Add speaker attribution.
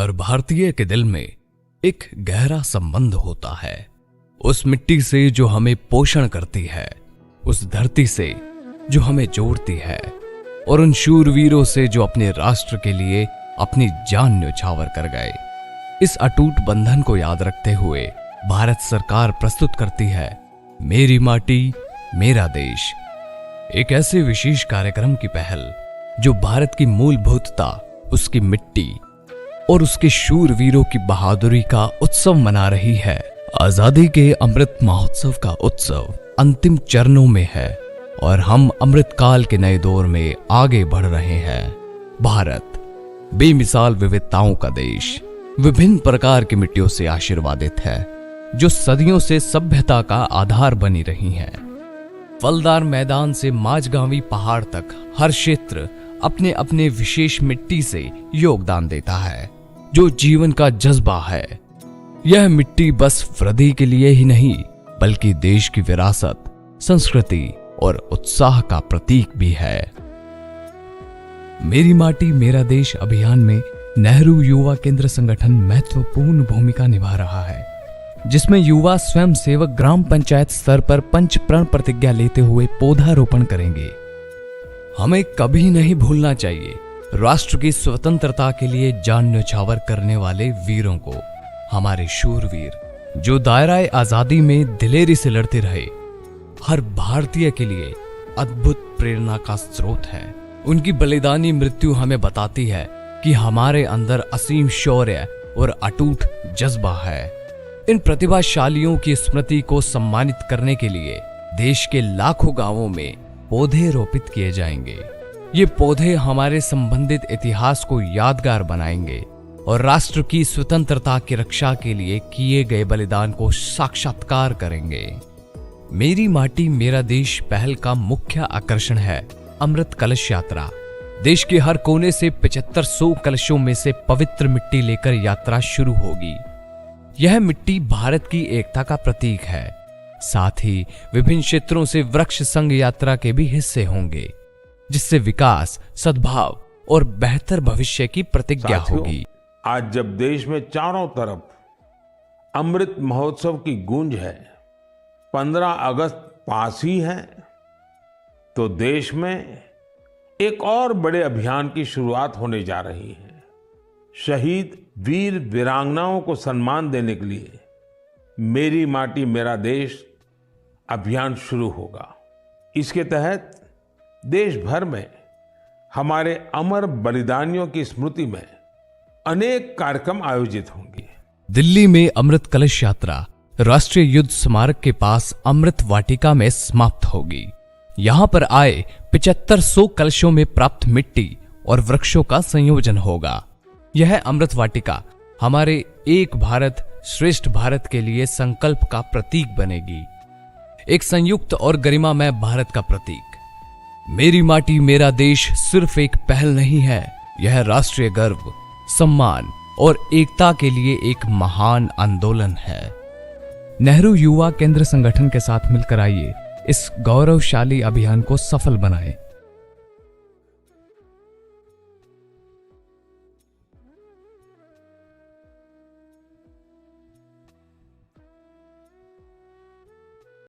Speaker 1: हर भारतीय के दिल में एक गहरा संबंध होता है उस मिट्टी से जो हमें पोषण करती है, उस धरती से जो हमें जोड़ती है और उन शूरवीरों से जो अपने राष्ट्र के लिए अपनी जान न्यौछावर कर गए। इस अटूट बंधन को याद रखते हुए भारत सरकार प्रस्तुत करती है मेरी माटी मेरा देश, एक ऐसे विशेष कार्यक्रम की पहल जो भारत की मूलभूतता, उसकी मिट्टी और उसके शूरवीरों की बहादुरी का उत्सव मना रही है। आजादी के अमृत महोत्सव का उत्सव अंतिम चरणों में है और हम अमृतकाल के नए दौर में आगे बढ़ रहे हैं। भारत बेमिसाल विविधताओं का देश, विभिन्न प्रकार की मिट्टियों से आशीर्वादित है जो सदियों से सभ्यता का आधार बनी रही हैं। फलदार मैदान से माझगांवी पहाड़ तक हर क्षेत्र अपने अपने विशेष मिट्टी से योगदान देता है जो जीवन का जज्बा है। यह मिट्टी बस वृद्धि के लिए ही नहीं बल्कि देश की विरासत, संस्कृति और उत्साह का प्रतीक भी है। मेरी माटी मेरा देश अभियान में नेहरू युवा केंद्र संगठन महत्वपूर्ण भूमिका निभा रहा है, जिसमें युवा स्वयं सेवक ग्राम पंचायत स्तर पर पंच प्रण प्रतिज्ञा लेते हुए पौधारोपण करेंगे। हमें कभी नहीं भूलना चाहिए राष्ट्र की स्वतंत्रता के लिए जान न्यौछावर करने वाले वीरों को, हमारे शूरवीर जो दायराए आजादी में दिलेरी से लड़ते रहे, हर भारतीय के लिए अद्भुत प्रेरणा का स्रोत है। उनकी बलिदानी मृत्यु हमें बताती है कि हमारे अंदर असीम शौर्य और अटूट जज्बा है। इन प्रतिभाशालियों की स्मृति को सम्मानित करने के लिए देश के लाखों गांवों में पौधे रोपित किए जाएंगे। ये पौधे हमारे संबंधित इतिहास को यादगार बनाएंगे और राष्ट्र की स्वतंत्रता की रक्षा के लिए किए गए बलिदान को साक्षात्कार करेंगे। मेरी माटी मेरा देश पहल का मुख्य आकर्षण है अमृत कलश यात्रा। देश के हर कोने से 7500 कलशों में से पवित्र मिट्टी लेकर यात्रा शुरू होगी। यह मिट्टी भारत की एकता का प्रतीक है। साथ ही विभिन्न क्षेत्रों से वृक्ष संघ यात्रा के भी हिस्से होंगे, जिससे विकास, सद्भाव और बेहतर भविष्य की प्रतिज्ञा होगी।
Speaker 2: आज जब देश में चारों तरफ अमृत महोत्सव की गूंज है, 15 अगस्त पास ही है, तो देश में एक और बड़े अभियान की शुरुआत होने जा रही है। शहीद वीर वीरांगनाओं को सम्मान देने के लिए मेरी माटी मेरा देश अभियान शुरू होगा। इसके तहत देश भर में हमारे अमर बलिदानियों की स्मृति में अनेक कार्यक्रम आयोजित होंगे।
Speaker 1: दिल्ली में अमृत कलश यात्रा राष्ट्रीय युद्ध स्मारक के पास अमृत वाटिका में समाप्त होगी। यहां पर आए 7500 कलशों में प्राप्त मिट्टी और वृक्षों का संयोजन होगा। यह अमृत वाटिका हमारे एक भारत श्रेष्ठ भारत के लिए संकल्प का प्रतीक बनेगी, एक संयुक्त और गरिमामय भारत का प्रतीक। मेरी माटी मेरा देश सिर्फ एक पहल नहीं है, यह राष्ट्रीय गर्व, सम्मान और एकता के लिए एक महान आंदोलन है। नेहरू युवा केंद्र संगठन के साथ मिलकर आइए इस गौरवशाली अभियान को सफल बनाएं।